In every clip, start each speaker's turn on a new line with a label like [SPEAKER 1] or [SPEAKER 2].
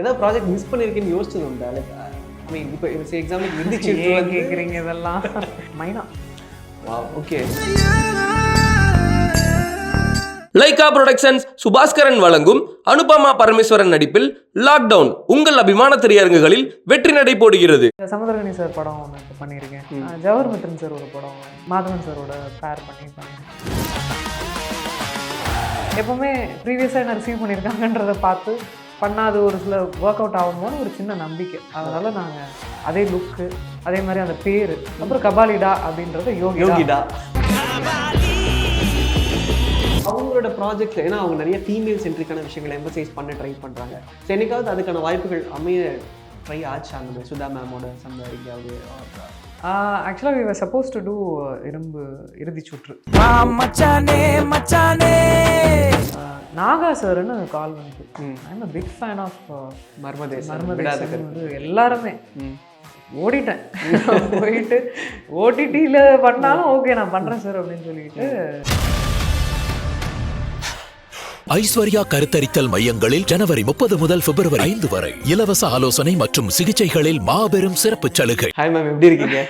[SPEAKER 1] ஏதாவது project miss பண்ணியிருக்கேன்னு யோசிச்சது உண்டா? லைக் ஐ மீன் இப்போ எக்ஸாம்பிள் இருந்துச்சு
[SPEAKER 2] கேட்குறீங்க இதெல்லாம் மைனா.
[SPEAKER 1] ஓகே.
[SPEAKER 3] லைகா புரொடக்ஷன்ஸ் சுபாஸ்கரன் வழங்கும் அனுபமா பரமேஸ்வரன் நடிப்பில் லாக்டவுன் உங்கள் அபிமான திரையரங்குகளில் வெற்றி நடை போடுகிறது.
[SPEAKER 2] சமுத்திரகனி சார் படம் ஒன்று இப்போ பண்ணியிருக்கேன். ஜவஹர் மித்ரன் சார் ஒரு படம் மாதவன் சாரோட பேர் பண்ணியிருக்காங்க. எப்போவுமே ப்ரீவியஸாக என்ன ரிசீவ் பண்ணியிருக்காங்கன்றதை பார்த்து பண்ணாது ஒரு சில ஒர்க் அவுட் ஆகும்போது ஒரு சின்ன நம்பிக்கை. அதனால் நாங்கள் அதே லுக்கு அதே மாதிரி அந்த பேர் அப்புறம் கபாலிடா அப்படின்றத யோகிடா.
[SPEAKER 1] அவங்களோட ப்ராஜெக்ட்ல ஏன்னா அவங்க நிறைய ஃபீமேல் சென்ட்ரிக்கான விஷயங்களை எம்பசைஸ் பண்ண ட்ரை பண்ணுறாங்க. ஸோ என்னைக்காவது அதுக்கான வாய்ப்புகள் அமைய ட்ரை ஆச்சு அந்த மாதிரி சுதா மேமோட எங்கேயாவது?
[SPEAKER 2] ஆக்சுவலாக we were supposed to do இரும்பு இறுதி சுற்று. நாகா சார்னு கால் வந்து I am a big fan of Marmadesam வந்து எல்லாருமே ஓடிட்டேன். போயிட்டு ஓடிடியில் பண்ணாலும் ஓகே நான் பண்ணுறேன் சார் அப்படின்னு சொல்லிட்டு.
[SPEAKER 4] ஐஸ்வர்யா கருத்தரித்தல் மையங்களில் ஜனவரி 30 முதல் பிப்ரவரி 5 வரை இலவச ஆலோசனை மற்றும் சிகிச்சைகளில் மாபெரும் சிறப்பு சலுகை.
[SPEAKER 1] ஹாய் மேம், எப்படி இருக்கீங்க?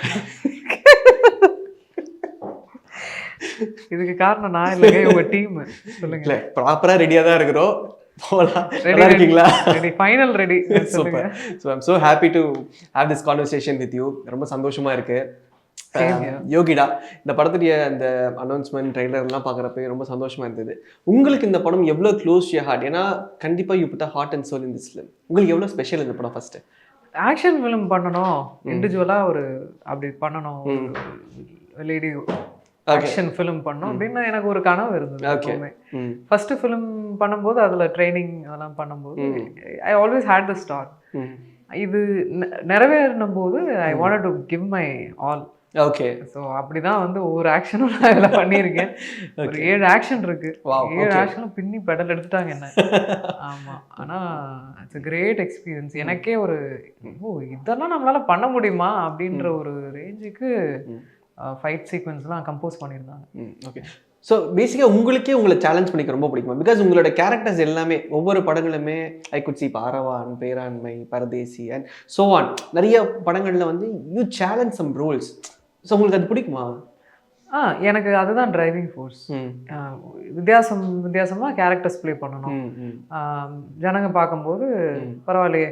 [SPEAKER 2] இதுக்கு காரணம் நான் இல்லைங்க, உங்க டீம். சொல்லுங்க.
[SPEAKER 1] ப்ராப்பரா ரெடியா தான் இருக்கிறோம். ரெடி இருக்கீங்களா?
[SPEAKER 2] Ready, final ready.
[SPEAKER 1] Super. So I am so happy to have this conversation with you. ரொம்ப சந்தோஷமா இருக்கு. யோகிடா இந்த படத்துடைய அந்த அனௌன்ஸ்மெண்ட் ட்ரெய்லர்லாம் பார்க்குறப்ப ரொம்ப சந்தோஷமா இருந்தது. உங்களுக்கு இந்த படம் எவ்வளோ க்ளோஸ் டு ஹார்ட்? ஏன்னா கண்டிப்பாக you put heart and soul in this film. உங்களுக்கு எவ்வளோ ஸ்பெஷல் இந்த படம்? ஃபர்ஸ்ட்
[SPEAKER 2] ஆக்ஷன் ஃபிலிம் பண்ணணும், இண்டிவிஜுவலாக ஒரு அப்படி பண்ணணும், லேடி ஆக்ஷன் ஃபிலிம் பண்ணணும் அப்படின்னு எனக்கு ஒரு கனவு இருந்தது எப்பவுமே. ஃபர்ஸ்ட் ஃபிலிம் பண்ணும்போது அதில் ட்ரைனிங் அதெல்லாம் பண்ணும்போது I always hate the start. இது நிறைவேறின போது I wanted to give my all.
[SPEAKER 1] Okay.
[SPEAKER 2] So அப்படிதான் வந்து ஒவ்வொரு ஆக்ஷனும் நான் இதில் பண்ணியிருக்கேன். ஒரு 7 ஆக்ஷன் இருக்கு. 7 ஆக்ஷனும் பின்னி பெடல் எடுத்துட்டாங்க என்ன. ஆமாம், ஆனால் இட்ஸ் கிரேட் எக்ஸ்பீரியன்ஸ். எனக்கே ஒரு இதெல்லாம் நம்மளால பண்ண முடியுமா அப்படின்ற ஒரு ரேஞ்சுக்கு ஃபைட் சீக்வன்ஸ்லாம் கம்போஸ் பண்ணியிருந்தாங்க.
[SPEAKER 1] ஓகே. ஸோ பேசிக்காக உங்களுக்கே உங்களை சேலஞ்ச் பண்ணிக்க ரொம்ப பிடிக்குமா? பிகாஸ் உங்களோட கேரக்டர்ஸ் எல்லாமே ஒவ்வொரு படங்களுமே ஐ குட் சி பாரவான், Peranmai, Paradesi and so on நிறைய படங்களில் வந்து you challenge some roles. So உங்களுக்கு அது பிடிக்குமா?
[SPEAKER 2] எனக்கு அதுதான் டிரைவிங் ஃபோர்ஸ். வித்தியாசமாக கேரக்டர்ஸ் ப்ளே பண்ணணும். ஜனங்க பார்க்கும்போது பரவாயில்லையே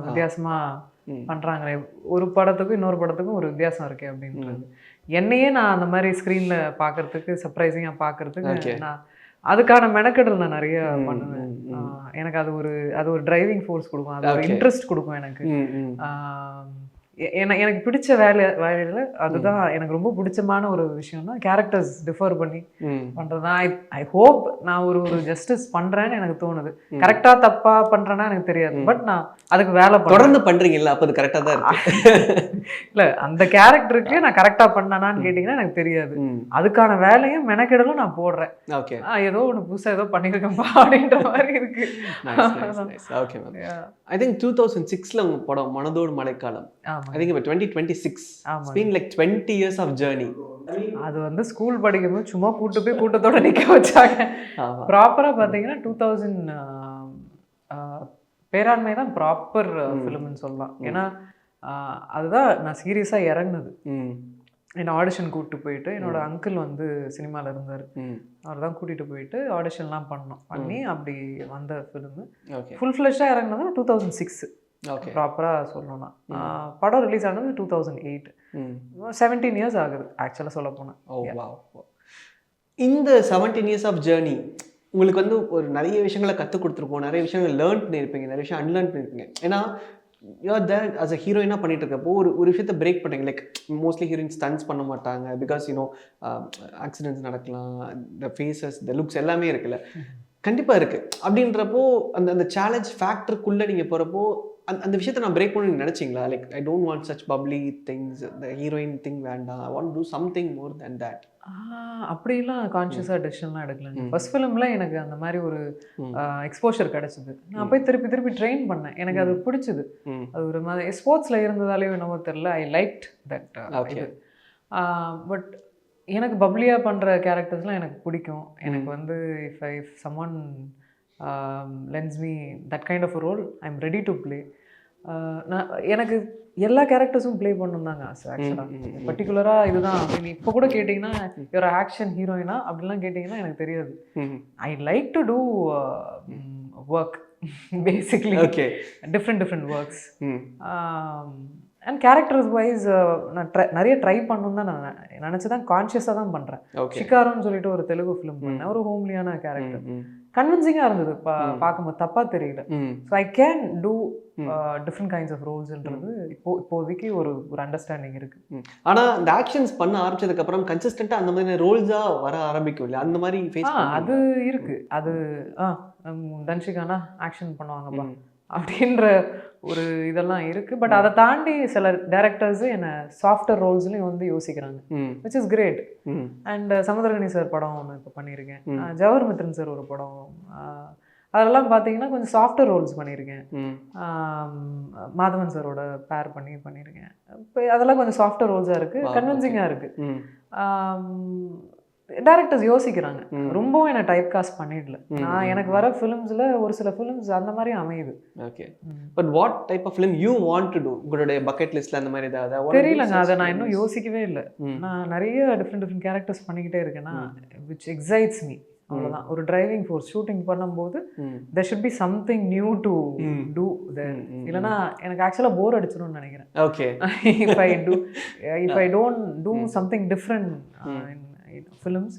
[SPEAKER 2] வித்தியாசமாக பண்ணுறாங்களே, ஒரு படத்துக்கும் இன்னொரு படத்துக்கும் ஒரு வித்தியாசம் இருக்கே அப்படின்றது. என்னையே நான் அந்த மாதிரி ஸ்க்ரீனில் பார்க்கறதுக்கு சர்ப்ரைசிங்காக பார்க்கறதுக்கு நான் அதுக்கான மெனக்கெடல் நான் நிறைய பண்ணுவேன். எனக்கு அது ஒரு டிரைவிங் ஃபோர்ஸ் கொடுக்கும், அது ஒரு இன்ட்ரெஸ்ட் கொடுக்கும் எனக்கு. எனக்கு பிடிச்ச வேலையில் அதுதான் எனக்கு ரொம்ப பிடிச்சமான ஒரு விஷயம்னா கேரக்டர்ஸ் டிஃபர் பண்ணி பண்ணுறது தான். ஐ ஹோப் நான் ஒரு ஜஸ்டிஸ் பண்ணுறேன்னு எனக்கு தோணுது. கரெக்டாக தப்பாக பண்ணுறேன்னா எனக்கு தெரியாது, பட் நான் அதுக்கு வேலை
[SPEAKER 1] தொடர்ந்து பண்ணுறீங்களா? அப்போ அது கரெக்டாக தான் இருக்கு.
[SPEAKER 2] இல்லை, அந்த கேரக்டருக்கு நான் கரெக்டாக பண்ணேனான்னு கேட்டிங்கன்னா எனக்கு தெரியாது. அதுக்கான வேலையும் மெனக்கெடலும் நான் போடுறேன்.
[SPEAKER 1] ஓகே,
[SPEAKER 2] ஏதோ ஒன்று புதுசாக ஏதோ பண்ணியிருக்கேன்ப்பா அப்படின்ற மாதிரி இருக்கு.
[SPEAKER 1] Okay ma'am. ஐ திங்க் 2006 உங்க படம் மனதோடு மழைக்காலம். I think about 2026. It's been like 20 years of journey.
[SPEAKER 2] அது வந்து ஸ்கூல் படிக்கும்போது சும்மா கூட்டத்தோட நிற்க வச்சாங்க. ப்ராப்பராக பார்த்தீங்கன்னா 2000 பேராண்மை தான் ப்ராப்பர் ஃபிலிம்னு சொல்லலாம். ஏன்னா அதுதான் நான் சீரியஸாக இறங்குனது. என்னை ஆடிஷன் கூப்பிட்டு போயிட்டு என்னோட அங்கிள் வந்து சினிமாவில் இருந்தார், அவர் தான் கூட்டிகிட்டு போயிட்டு ஆடிஷன்லாம் பண்ணி அப்படி வந்த ஃபிலிமு. ஃபுல் ஃப்ளெஷ்டாக இறங்குனது 2006 ப்ராப்பராக சொல்லணும்னா. படம் ரிலீஸ் ஆனது 2008. 17 இயர்ஸ் ஆகுது ஆக்சுவலாக சொல்ல போனேன்.
[SPEAKER 1] இந்த 17 இயர்ஸ் ஆஃப் ஜேர்னி உங்களுக்கு வந்து ஒரு நிறைய விஷயங்களை கற்றுக் கொடுத்துருப்போம், நிறைய விஷயங்கள் லேர்ன் பண்ணியிருப்பீங்க, நிறைய விஷயம் அன்லேர்ன் பண்ணியிருப்பீங்க. ஏன்னா யூஆர் தேர் அஸ் அ ஹீரோயினாக பண்ணிட்டு இருக்கப்போ ஒரு விஷயத்தை பிரேக் பண்ணுறீங்க. லைக் மோஸ்ட்லி ஹீரோயின் ஸ்டன்ஸ் பண்ண மாட்டாங்க, பிகாஸ் யூனோ ஆக்சிடென்ட்ஸ் நடக்கலாம், த ஃபேஸஸ் த லுக்ஸ் எல்லாமே இருக்குல்ல, கண்டிப்பாக இருக்குது. அப்படின்றப்போ அந்த சேலஞ்ச் ஃபேக்டருக்குள்ளே நீங்கள் போகிறப்போ அந்த விஷயத்தை நான் பிரேக் பண்ணி நினச்சிங்களா? Like I don't want such bubbly things, the heroine thing வேண்டாம், I want to something more then that.
[SPEAKER 2] அப்படிலாம் கான்ஷியஸாக டெசிஷன்லாம் எடுக்கல. ஃபர்ஸ்ட் ஃபிலிமில் எனக்கு அந்த மாதிரி ஒரு எக்ஸ்போஷர் கிடச்சிது. நான் போய் திருப்பி ட்ரெயின் பண்ணேன், எனக்கு அது பிடிச்சிது. அது ஒரு மாதிரி ஸ்போர்ட்ஸில் இருந்ததாலே என்னவோ தெரில, ஐ லைக்ட் தட். பட் எனக்கு பப்ளியாக பண்ணுற கேரக்டர்ஸ்லாம் எனக்கு பிடிக்கும். எனக்கு வந்து if someone lends me that kind of a role, I'm ready to play. நான் எனக்கு எல்லா கேரக்டர்ஸும் ப்ளே பண்ணணும் தாங்க ஆசை ஆக்சுவலாக. பர்டிகுலராக இதுதான் அப்படின்னு இப்போ கூட கேட்டிங்கன்னா ஒரு ஆக்ஷன் ஹீரோயினா அப்படிலாம் கேட்டிங்கன்னா எனக்கு தெரியாது. I like to do work basically,
[SPEAKER 1] okay,
[SPEAKER 2] different works. And characters wise நான் நிறைய ட்ரை பண்ணணும் தான் நான் நினச்சி தான் கான்ஷியஸாக தான் பண்ணுறேன். ஷிகாரோன்னு சொல்லிட்டு ஒரு தெலுங்கு ஃபிலிம் பண்ணேன், ஒரு ஹோம்லியான கேரக்டர், கன்வின்சிங்காக இருந்தது பார்க்கும்போது, தப்பாக தெரியல. So I can do different kinds of ரோல்ஸ்ன்றது இப்போதைக்கு ஒரு அண்டர்ஸ்டாண்டிங் இருக்கு.
[SPEAKER 1] ஆனால் இந்த ஆக்ஷன்ஸ் பண்ண ஆரம்பிச்சதுக்கப்புறம் கன்சிஸ்டண்ட்டாக அந்த மாதிரி ரோல்ஸாக வர ஆரம்பிக்கும் இல்லை, அந்த மாதிரி ஃபேஸ்
[SPEAKER 2] அது இருக்கு. அது தன்ஷிகானா ஆக்ஷன் பண்ணுவாங்கப்பா அப்படின்ற ஒரு இதெல்லாம் இருக்கு. பட் அதை தாண்டி சில டேரக்டர்ஸ் என்ன சாஃப்ட்வேர் ரோல்ஸ்லையும் வந்து யோசிக்கிறாங்க, which is great. And Samuthirakani sir படம் ஒன்று இப்போ பண்ணியிருக்கேன், ஜவஹர் மித்ரன் சார் ஒரு படம், அதெல்லாம் பார்த்தீங்கன்னா கொஞ்சம் சாஃப்ட்வேர் ரோல்ஸ் பண்ணியிருக்கேன். மாதவன் சாரோட பேர் பண்ணியிருக்கேன். இப்போ அதெல்லாம் கொஞ்சம் சாஃப்ட்வேர் ரோல்ஸாக இருக்குது, கன்வின்சிங்காக இருக்குது. டேரக்டர்ஸ் யோசிக்கிறாங்க, ரொம்பவும் என்ன டைப் காஸ்ட் பண்ணிடல. நான் எனக்கு வர ஃபிலிம்ஸில் ஒரு சில ஃபிலிம்ஸ் அந்த மாதிரி அமையுது.
[SPEAKER 1] Okay, but what type of film you want to do? உங்களுடைய பக்கெட் லிஸ்ட்டில் அந்த மாதிரி ஏதாவது
[SPEAKER 2] தெரியலங்க, அதை நான் இன்னும் யோசிக்கவே இல்லை. நான் நிறைய டிஃப்ரெண்ட் கேரக்டர்ஸ் பண்ணிக்கிட்டே இருக்கேன்னா விச் எக்ஸைட்ஸ் மீ, அவ்வளோதான். ஒரு டிரைவிங் ஃபோர்ஸ் ஷூட்டிங் பண்ணும்போது there should be something new to do there. இல்லைனா எனக்கு ஆக்சுவலாக போர் அடிச்சிடும்னு நினைக்கிறேன்.
[SPEAKER 1] Okay,
[SPEAKER 2] if I don't do something different in films,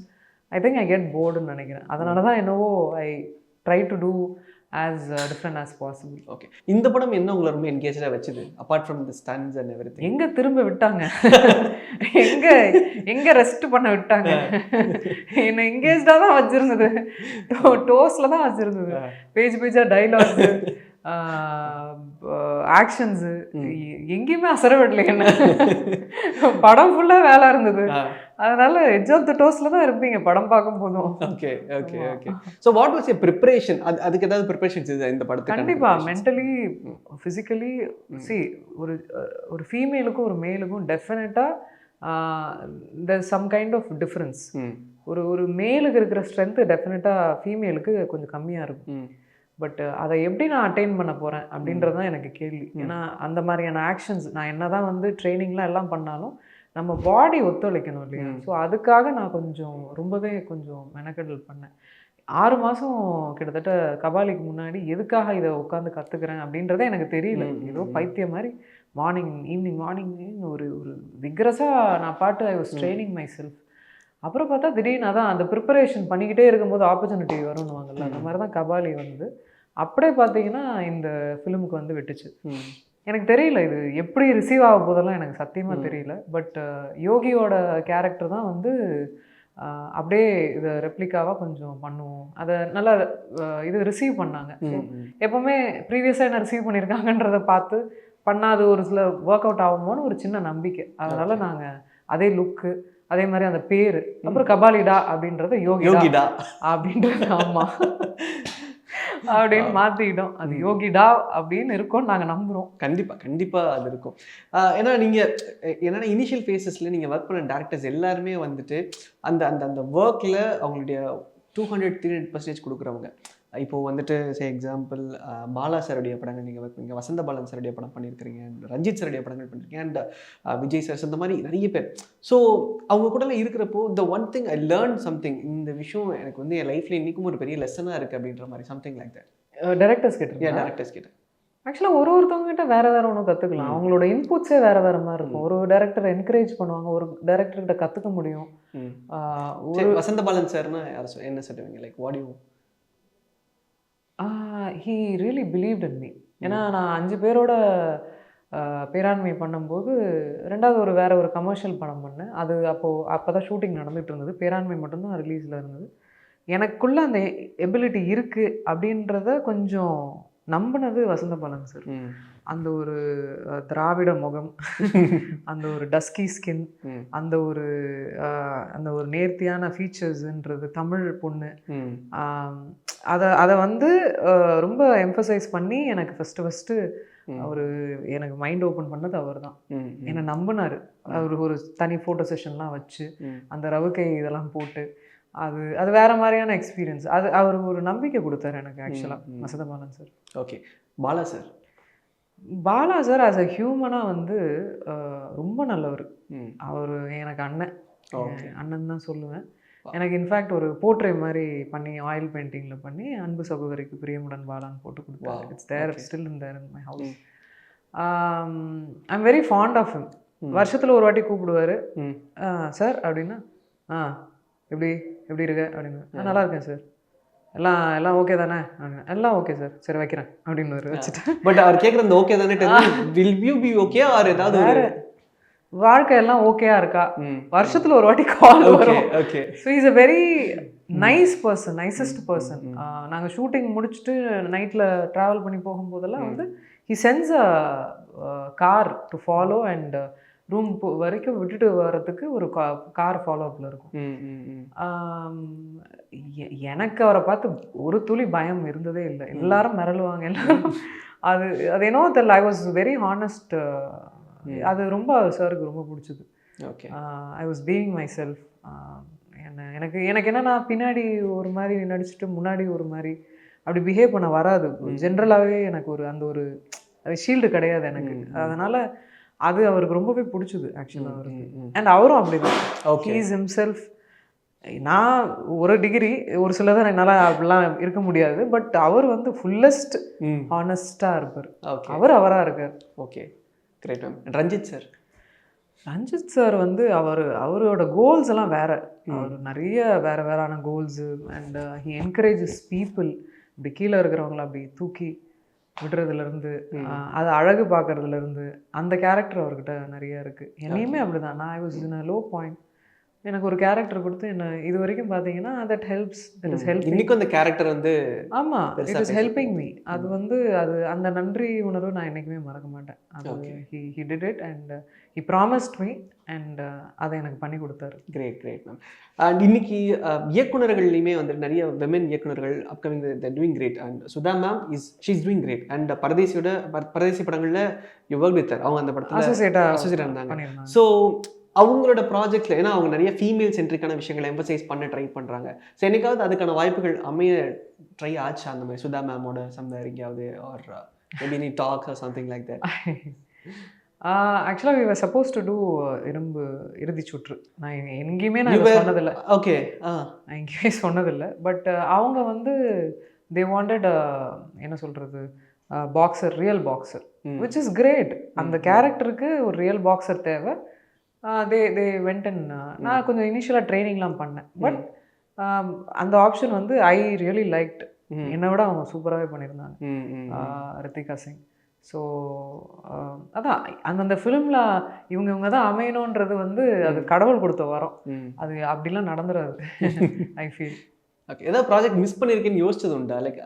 [SPEAKER 2] I think I get bored ன்னு நினைக்கிறேன். அதனால தான் என்னவோ I try to do as different as possible.
[SPEAKER 1] Okay, இந்த படம் என்ன உங்களை ரொம்ப என்கேஜாக வச்சுது apart from the stunts and everything?
[SPEAKER 2] எங்க திரும்ப விட்டாங்க, எங்க ரெஸ்ட் பண்ண விட்டாங்க, என்ன என்கேஜ்டாக தான் வச்சிருந்தது, டோஸ்ல தான் வச்சிருந்தது. பேஜா டைலாக்ஸ், ஆக்ஷன்ஸு எங்கேயுமே அசர விடல என்ன. படம் ஃபுல்லாக வேலை இருந்தது, அதனால எட்ஜ் ஆஃப் த டோஸ்ல தான் இருப்பீங்க படம் பார்க்கும் போதும்.
[SPEAKER 1] Okay okay okay. So what was your preparation? அதுக்கு ஏதாவது ப்ரிப்பரேஷன்ஸ் இது இந்த படத்துக்கு?
[SPEAKER 2] கண்டிப்பாக மென்டலி ஃபிசிக்கலி சி ஒரு ஃபீமேலுக்கும் ஒரு மேலுக்கும் டெஃபினட்டாக சம் கைண்ட் ஆஃப் டிஃப்ரென்ஸ். ஒரு மேலுக்கு இருக்கிற ஸ்ட்ரென்த்து டெஃபினட்டாக ஃபீமேலுக்கு கொஞ்சம் கம்மியாக இருக்கும். பட் அதை எப்படி நான் அட்டைன் பண்ண போகிறேன் அப்படின்றது தான் எனக்கு கேள்வி. ஏன்னா அந்த மாதிரியான ஆக்ஷன்ஸ் நான் என்ன தான் வந்து ட்ரைனிங்லாம் எல்லாம் பண்ணாலும் நம்ம பாடி ஒத்துழைக்கணும் இல்லையா? ஸோ அதுக்காக நான் ரொம்பவே மெனக்கெடல் பண்ணேன். 6 மாதம் கிட்டத்தட்ட கபாலிக்கு முன்னாடி எதுக்காக இதை உட்காந்து கற்றுக்கிறேன் அப்படின்றதே எனக்கு தெரியல. ஏதோ பைத்தியம் மாதிரி ஈவினிங் ஒரு விக்ரஸாக நான் பாட்டு I was training my self. அப்புறம் பார்த்தா திடீர்னு அதான் அந்த ப்ரிப்பரேஷன் பண்ணிக்கிட்டே இருக்கும்போது ஆப்பர்ச்சுனிட்டி வரும்னுவாங்கல்ல, அந்த மாதிரி தான் கபாலி வந்து அப்படியே பார்த்தீங்கன்னா இந்த ஃபிலிமுக்கு வந்து விட்டுச்சு. எனக்கு தெரியல இது எப்படி ரிசீவ் ஆக போதெல்லாம் எனக்கு சத்தியமாக தெரியல. பட் யோகியோட கேரக்டர் தான் வந்து அப்படியே இதை ரெப்ளிகாவாக கொஞ்சம் பண்ணுவோம், அதை நல்லா இது ரிசீவ் பண்ணாங்க. எப்போவுமே ப்ரீவியஸாக என்ன ரிசீவ் பண்ணியிருக்காங்கன்றதை பார்த்து பண்ணாது ஒரு சில ஒர்க் அவுட் ஆகுமோன்னு ஒரு சின்ன நம்பிக்கை. அதனால் நாங்கள் அதே லுக்கு அதே மாதிரி அந்த பேர் அப்புறம் கபாலிடா அப்படின்றத யோகிடா அப்படின்றது ஆமாம் அப்படின்னு மாற்றிக்கிட்டோம். அது யோகிடா அப்படின்னு இருக்கும்னு நாங்கள் நம்புகிறோம்.
[SPEAKER 1] கண்டிப்பாக அது இருக்கும். ஏன்னா நீங்கள் என்னென்னா இனிஷியல் ஃபேஸஸில் நீங்கள் ஒர்க் பண்ண டேரக்டர்ஸ் எல்லாருமே வந்துட்டு அந்த அந்த அந்த ஒர்க்கில் அவங்களுடைய 200-300% கொடுக்குறவங்க. இப்போது வந்துட்டு எக்ஸாம்பிள் பாலா சாருடைய படங்கள் நீங்கள் ஒர்க் பண்ணீங்க, வசந்த பாலன் சாருடைய படம் பண்ணியிருக்கிறீங்க, ரஞ்சித் சாருடைய படங்கள் பண்ணியிருக்கீங்க, அண்ட் விஜய் சார், இந்த மாதிரி நிறைய பேர். ஸோ அவங்க கூடலாம் இருக்கிறப்போ the one thing I learn something, இந்த விஷயம் எனக்கு வந்து என் லைஃப்பில் இன்றைக்கும் ஒரு பெரிய லெசனாக இருக்குது அப்படின்ற மாதிரி சம்திங் லைக் தட்.
[SPEAKER 2] டேரக்டர்ஸ் கிட்ட ஆக்சுவலாக ஒருத்தவங்க கிட்ட வேறு ஒன்று கற்றுக்கலாம். அவங்களோட இன்புட்ஸே வேறு மாதிரி இருக்கும். ஒரு டேரக்டர் என்கரேஜ் பண்ணுவாங்க, ஒரு டேரக்டர்கிட்ட கற்றுக்க முடியும்.
[SPEAKER 1] வசந்த பாலன் சார்னா யார் என்ன சொல்லுவீங்க? Like what you
[SPEAKER 2] he really believed in me. ஏன்னா நான் 5 பேரோட பேராண்மை பண்ணும்போது ரெண்டாவது வேற ஒரு கமர்ஷியல் படம் பண்ணேன். அது அப்போ தான் ஷூட்டிங் நடந்துகிட்டு இருந்தது, பேராண்மை மட்டும்தான் ரிலீஸில் இருந்தது. எனக்குள்ளே அந்த எபிலிட்டி இருக்குது அப்படின்றத கொஞ்சம் நம்பினது வசந்த பாலன் சார். அந்த ஒரு திராவிட முகம், அந்த ஒரு டஸ்கி ஸ்கின், அந்த ஒரு நேர்த்தியான ஃபீச்சர்ஸ்ன்றது, தமிழ் பொண்ணு, அதை வந்து ரொம்ப எம்ஃபசைஸ் பண்ணி எனக்கு ஃபஸ்ட்டு எனக்கு மைண்ட் ஓப்பன் பண்ணது அவர் தான். என்னை நம்பினார். அவர் ஒரு தனி ஃபோட்டோ செஷன்லாம் வச்சு அந்த ரவுக்கை இதெல்லாம் போட்டு அது அது வேற மாதிரியான எக்ஸ்பீரியன்ஸ். அது அவர் ஒரு நம்பிக்கை கொடுத்தாரு எனக்கு ஆக்சுவலாக Vasanthabalan sir.
[SPEAKER 1] Okay. Bala sir?
[SPEAKER 2] Bala sir as a ஹியூமனாக வந்து ரொம்ப நல்லவர். அவர் எனக்கு அண்ணன், அண்ணன் தான் சொல்லுவேன். எனக்கு இன்ஃபேக்ட் ஒரு போர்ட்ரே மாதிரி பண்ணி ஆயில் பெயிண்டிங்கில் பண்ணி அன்பு சகோதரிக்கு பிரியமுடன் பாலான்னு போட்டு கொடுத்தாரு. It's there still in there in my house. I am very fond of him. வருஷத்தில் ஒரு வாட்டி கூப்பிடுவார், சார் அப்படின்னா எப்படி எப்படி இருக்க அப்படின்னு, நல்லா இருக்கேன் சார், எல்லாம் எல்லாம் ஓகே தானே அப்படின்னு, எல்லாம் ஓகே சார், சரி வைக்கிறேன் அப்படின்னு வச்சுட்டு.
[SPEAKER 1] பட் அவர் கேட்குற அந்த ஓகே தானே will you be okay or ஏதாவது
[SPEAKER 2] வேற வாழ்க்கையெல்லாம் ஓகேயா இருக்கா, வருஷத்துல ஒரு வாட்டி கால் வரும். So is a very nice person, nicest person. நாங்கள் ஷூட்டிங் முடிச்சுட்டு நைட்டில் ட்ராவல் பண்ணி போகும்போதெல்லாம் வந்து he sense a car to follow and room வரைக்கும் விட்டுட்டு வர்றதுக்கு ஒரு கார் ஃபாலோ அப்பில் இருக்கும். எனக்கு அவரை பார்த்து ஒரு துளி பயம் இருந்ததே இல்லை. எல்லாரும் மிரளுவாங்க, எல்லாரும் அது அது என்னவோ தெரியல. I was very honest. அது ரொம்ப சாருக்கு ரொம்ப பிடிச்சது.
[SPEAKER 1] Okay.
[SPEAKER 2] I was being my self. எனக்கு எனக்கு என்னன்னா பின்னாடி ஒரு மாதிரி நடிச்சுட்டு முன்னாடி ஒரு மாதிரி அப்படி பிஹேவ் பண்ண வராது. ஜென்ரலாகவே எனக்கு ஒரு அந்த ஒரு ஷீல்டு கிடையாது எனக்கு. அதனால் அது அவருக்கு ரொம்பவே பிடிச்சது ஆக்சுவலாக அவருக்கு. அண்ட் அவரும் அப்படிதான். He is himself. நான் ஒரு டிகிரி ஒரு சிலதான் என்னால் அப்படிலாம் இருக்க முடியாது. பட் அவர் வந்து ஃபுல்லஸ்ட் ஹானஸ்டாக இருப்பார். அவர் அவராக இருக்கார்.
[SPEAKER 1] Okay, great ma'am. Ranjith sir?
[SPEAKER 2] Ranjith sir வந்து அவரோட கோல்ஸ் எல்லாம் வேற. அவர் நிறைய வேற வேறான goals. And he encourages people. இப்படி கீழே இருக்கிறவங்கள அப்படி தூக்கி விடுறதுலேருந்து, அது அழகு பார்க்கறதுலேருந்து, அந்த கேரக்டர் அவர்கிட்ட நிறைய இருக்குது. என்னையுமே அப்படி தான். நான் I was in a low point. எனக்கு ஒரு கேரக்டர் கொடுத்து என்ன இது வரைக்கும் பார்த்தீங்கன்னா that helps, that is help.
[SPEAKER 1] இன்னைக்கும் அந்த கேரக்டர் வந்து
[SPEAKER 2] ஆமாம், இட் இஸ் ஹெல்பிங் மீ. அது வந்து அது அந்த நன்றி உணர்வு நான் என்றைக்குமே மறக்க மாட்டேன். அது he did it and he promised me and அதை எனக்கு பண்ணி கொடுத்தாரு.
[SPEAKER 1] Great, great ma'am. அண்ட் இன்னைக்கு இயக்குனர்கள்லையுமே வந்து நிறைய விமன் இயக்குனர்கள் upcoming doing great. And Sudha ma'am she's doing great. And Paradesi படங்களில் யூ ஒர்க் வித் ஹர். அவங்க அந்த படத்தில் அசோசியேட்டாக இருந்தாங்க. ஸோ அவங்களோட ப்ராஜெக்ட்ல, ஏன்னா அவங்க நிறைய ஃபீமேல் சென்ட்ரிக்கான விஷயங்களை எம்பசைஸ் பண்ண ட்ரை பண்ணுறாங்க. ஸோ என்னைக்காவது அதுக்கான வாய்ப்புகள் அமைய ட்ரை ஆச்சா அந்த மாதிரி சுதா மேமோட சம்வேர் எங்கேயாவது, or maybe any talks or something like that?
[SPEAKER 2] ஆக்சுவலாக we were supposed to do இரும்பு இறுதி சுற்று. நான் எங்கேயுமே நான் சொன்னதில்லை.
[SPEAKER 1] ஓகே.
[SPEAKER 2] நான் எங்கேயுமே சொன்னதில்லை. பட் அவங்க வந்து தே வாண்டட் என்ன சொல்கிறது, boxer, real boxer, which is great. அந்த கேரக்டருக்கு ஒரு ரியல் பாக்ஸர் தேவை. தே வெண்ட் அண்ட் நான் கொஞ்சம் இனிஷியலாக ட்ரைனிங்லாம் பண்ணேன். பட் அந்த ஆப்ஷன் வந்து ஐ ரியலி லைக்ட். என்னை விட அவங்க சூப்பராகவே பண்ணியிருந்தாங்க, ரித்திகா சிங். ஸோ அதான் அந்தந்த ஃபிலிமில் இவங்க தான் அமையணுன்றது வந்து அது கடவுள் கொடுத்த வரோம். அது அப்படிலாம் நடந்துடாது. I feel.
[SPEAKER 1] ஓகே. ஏதாவது ப்ராஜெக்ட் மிஸ் பண்ணியிருக்கேன்னு யோசிச்சது உண்டா? லைக்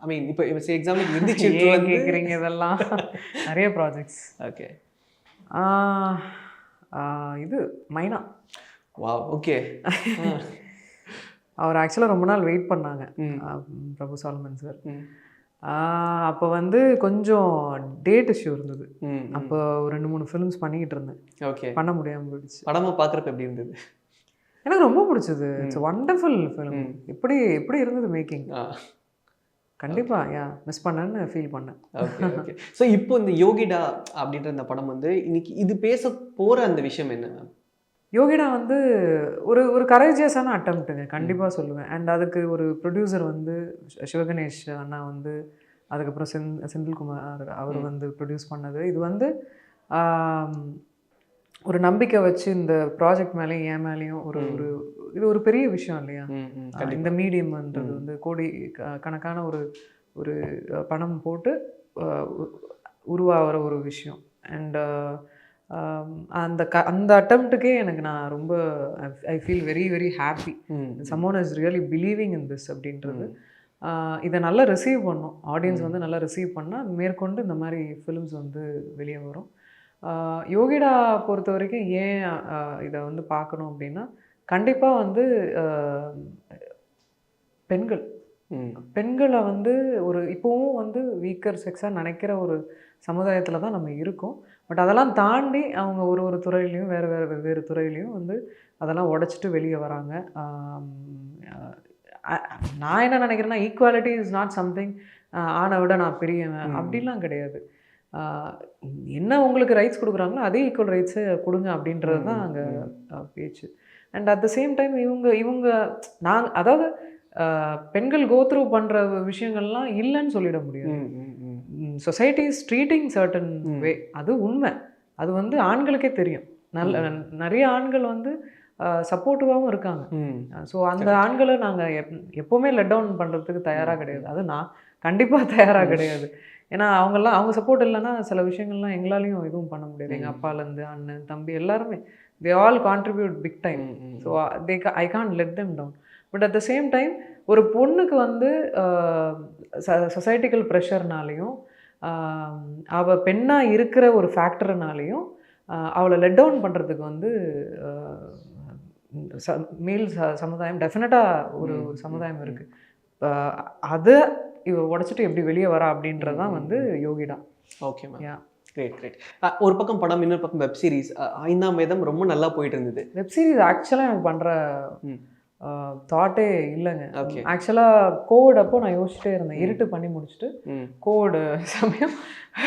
[SPEAKER 1] ஐ மீன் இப்போ எக்ஸாம்பிளுக்கு இருந்துச்சு
[SPEAKER 2] கேட்குறீங்க இதெல்லாம் நிறைய ப்ராஜெக்ட்ஸ்.
[SPEAKER 1] ஓகே.
[SPEAKER 2] இது மைனா.
[SPEAKER 1] வா, ஓகே.
[SPEAKER 2] அவர் ஆக்சுவலாக ரொம்ப நாள் வெயிட் பண்ணாங்க, பிரபு சாலமன் சார். அப்போ வந்து கொஞ்சம் டேட் இஷ்யூ இருந்தது. அப்போ ஒரு 2-3 ஃபிலிம்ஸ் பண்ணிக்கிட்டு இருந்தேன்.
[SPEAKER 1] ஓகே.
[SPEAKER 2] பண்ண முடியாமல் போயிடுச்சு.
[SPEAKER 1] படமாக பார்க்குறப்ப எப்படி இருந்தது?
[SPEAKER 2] எனக்கு ரொம்ப பிடிச்சது. It's wonderful film. எப்படி இருந்தது மேக்கிங்? கண்டிப்பாக மிஸ் பண்ணேன்னு ஃபீல் பண்ணேன்.
[SPEAKER 1] Okay, okay. ஸோ இப்போ இந்த யோகிடா அப்படின்ற இந்த படம் வந்து இன்னைக்கு இது பேச போகிற அந்த விஷயம் என்ன மேம்?
[SPEAKER 2] யோகிடா வந்து ஒரு கரேஜியஸான அட்டம்ப்ட்டுங்க, கண்டிப்பாக சொல்லுவேன். அண்ட் அதுக்கு ஒரு ப்ரொடியூசர் வந்து சிவகணேஷ் அண்ணா வந்து, அதுக்கப்புறம் செந்தில்குமார் அவர் வந்து ப்ரொடியூஸ் பண்ணது. இது வந்து ஒரு நம்பிக்கை வச்சு இந்த ப்ராஜெக்ட் மேலேயும் என் மேலேயும் இது ஒரு பெரிய விஷயம் இல்லையா? இந்த மீடியம்ன்றது வந்து கோடி கணக்கான ஒரு பணம் போட்டு உருவாகிற ஒரு விஷயம். அண்ட் அந்த அட்டம்ப்ட்டுக்கே எனக்கு நான் ரொம்ப I feel very very happy. சம்மோன் is really believing in this அப்படின்றது. இதை நல்லா ரிசீவ் பண்ணோம், ஆடியன்ஸ் வந்து நல்லா ரிசீவ் பண்ணால் மேற்கொண்டு இந்த மாதிரி ஃபிலிம்ஸ் வந்து வெளியே வரும். யோகிடா பொறுத்த வரைக்கும் ஏன் இதை வந்து பார்க்கணும் அப்படின்னா, கண்டிப்பாக வந்து பெண்களை வந்து இப்போவும் வந்து வீக்கர் செக்ஸாக நினைக்கிற ஒரு சமுதாயத்தில் தான் நம்ம இருக்கோம். பட் அதெல்லாம் தாண்டி அவங்க ஒரு துறையிலையும் வெவ்வேறு துறையிலையும் வந்து அதெல்லாம் உடைச்சிட்டு வெளியே வராங்க. நான் என்ன நினைக்கிறேன்னா, ஈக்குவாலிட்டி இஸ் நாட் சம்திங் ஆணை விட நான் பெரியவன் அப்படிலாம் கிடையாது. என்ன உங்களுக்கு ரைட்ஸ் கொடுக்குறாங்களோ அதே ஈக்குவல் ரைட்ஸை கொடுங்க அப்படின்றது தான் அங்கே பேச்சு. And at the same time இவங்க நாங்கள் அதாவது பெண்கள் கோத்ரூ பண்ணுற விஷயங்கள்லாம் இல்லைன்னு சொல்லிட முடியாது. Society is treating certain way, அது உண்மை. அது வந்து ஆண்களுக்கே தெரியும். நிறைய ஆண்கள் வந்து சப்போர்ட்டிவாகவும் இருக்காங்க. ஸோ அந்த ஆண்களை நாங்கள் எப்போவுமே லெட் டவுன் பண்ணுறதுக்கு தயாராக கிடையாது. அது நான் கண்டிப்பாக தயாராக கிடையாது. ஏன்னா அவங்க சப்போர்ட் இல்லைன்னா சில விஷயங்கள்லாம் எங்களாலையும் எதுவும் பண்ண முடியாது. எங்கள் அப்பாலேருந்து அண்ணன் தம்பி எல்லாருமே they all contribute big time. So I can't let them down. But at the same time ஒரு பொண்ணுக்கு வந்து சொசைட்டிக்கல் ப்ரெஷர்னாலையும் அவள் பெண்ணாக இருக்கிற ஒரு ஃபேக்டர்னாலையும் அவளை லெட் டவுன் பண்ணுறதுக்கு வந்து மேல் சமுதாயம் டெஃபினட்டாக ஒரு சமுதாயம் இருக்குது. அதை இவ உடைச்சிட்டு எப்படி வெளியே வரா அப்படின்றது தான் வந்து யோகிடா.
[SPEAKER 1] Okay ma'am, great. ஒரு பக்கம் படம், இன்னொரு பக்கம் வெப் சீரிஸ். 5ஆம் வேதம் ரொம்ப நல்லா போயிட்டு இருந்தது.
[SPEAKER 2] வெப் சீரிஸ் ஆக்சுவலாக எனக்கு பண்ணுற தாட்டே இல்லைங்க. ஆக்சுவலாக கோவிட் அப்போ நான் யோசிச்சுட்டே இருந்தேன். இருட்டு பண்ணி முடிச்சுட்டு கோவிட் சமயம்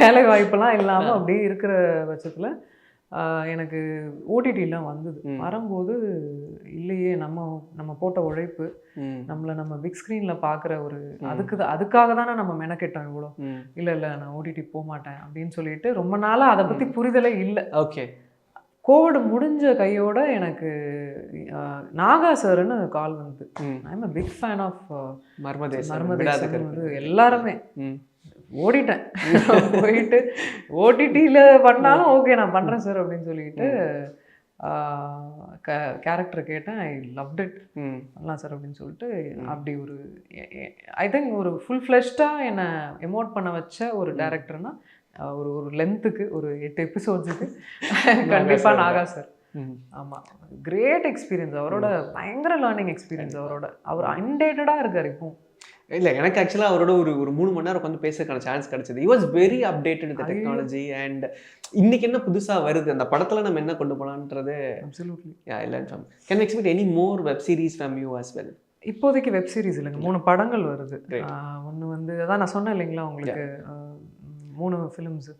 [SPEAKER 2] வேலை வாய்ப்பெல்லாம் இல்லாமல் அப்படியே இருக்கிற பட்சத்தில் எனக்கு ஓடிடிலாம் வந்தது. வரும்போது இல்லையே, நம்ம போட்ட உழைப்பு, நம்ம பிக் ஸ்க்ரீனில் பார்க்குற ஒரு அதுக்காக தானே நம்ம மெனக்கெட்டோம் இவ்வளோ. இல்லை நான் ஓடிடி போக மாட்டேன் அப்படின்னு சொல்லிட்டு ரொம்ப நாளாக அதை பற்றி புரிதலே இல்லை.
[SPEAKER 1] ஓகே. கோவிட்
[SPEAKER 2] முடிஞ்ச கையோட எனக்கு நாகா சார்னு கால் வந்து, I am a big fan of Marmadesam வந்து எல்லாருமே ஓடிட்டேன். போயிட்டு ஓடிடியில் பண்ணாலும் ஓகே நான் பண்ணுறேன் சார் அப்படின்னு சொல்லிட்டு கேரக்டர் கேட்டேன். ஐ லவ்ட் இட், பண்ணலாம் சார் அப்படின்னு சொல்லிட்டு அப்படி ஒரு ஐ திங்க் ஒரு ஃபுல் ஃப்ளெஷ்டாக என்னை எமோட் பண்ண வச்ச ஒரு டேரக்டர்னா ஒரு லென்த்துக்கு ஒரு 8 எபிசோட்ஸுக்கு கண்டிப்பாக நாகா சார். ஆமாம், கிரேட் எக்ஸ்பீரியன்ஸ். அவரோட பயங்கர லேர்னிங் எக்ஸ்பீரியன்ஸ். அவர் அன்டேட்டடாக இருக்கார் இப்போ.
[SPEAKER 1] இல்லை, எனக்கு ஆக்சுவலாக அவரோட ஒரு 3 மணி நேரம் உட்காந்து பேசுறதுக்கான சான்ஸ் கிடைச்சது. he was very updated with the technology and இன்னைக்கு என்ன புதுசாக வருது, அந்த படத்தில் நம்ம என்ன கொண்டு போகலான்றது.
[SPEAKER 2] Absolutely.
[SPEAKER 1] Can we expect any more web series from you as well?
[SPEAKER 2] இப்போதைக்கு வெப் சீரிஸ் இல்லைங்க, 3 படங்கள் வருது. ஒன்று வந்து அதான் நான் சொன்னேன் இல்லைங்களா உங்களுக்கு, 3 films.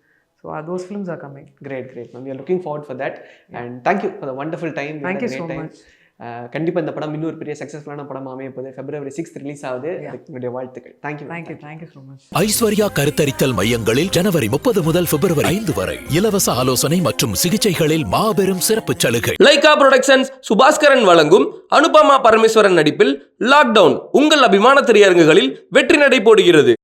[SPEAKER 2] So those films are coming. Great.
[SPEAKER 1] We are looking forward for that. And thank you for the wonderful time.
[SPEAKER 2] Thank you so much.
[SPEAKER 1] கண்டிப்பாக இந்த படம் இன்னொரு பெரிய சக்ஸஸ்ஃபுல்லான படமாக அமைய போகுது. February 6th ரிலீஸ் ஆகுது. என்னுடைய வாழ்த்துக்கள். Thank you so much.
[SPEAKER 4] Aishwarya கருத்தரித்தல் மையங்களில் ஜனவரி 30 முதல் பிப்ரவரி 5 வரை இலவச ஆலோசனை மற்றும் சிகிச்சைகளில் மாபெரும் சிறப்பு சலுகை.
[SPEAKER 3] லைகா புரொடக்ஷன்ஸ் சுபாஸ்கரன் வழங்கும் அனுபமா பரமேஸ்வரன் நடிப்பில் லாக்டவுன் உங்கள் அபிமான திரையரங்குகளில் வெற்றி நடை போடுகிறது.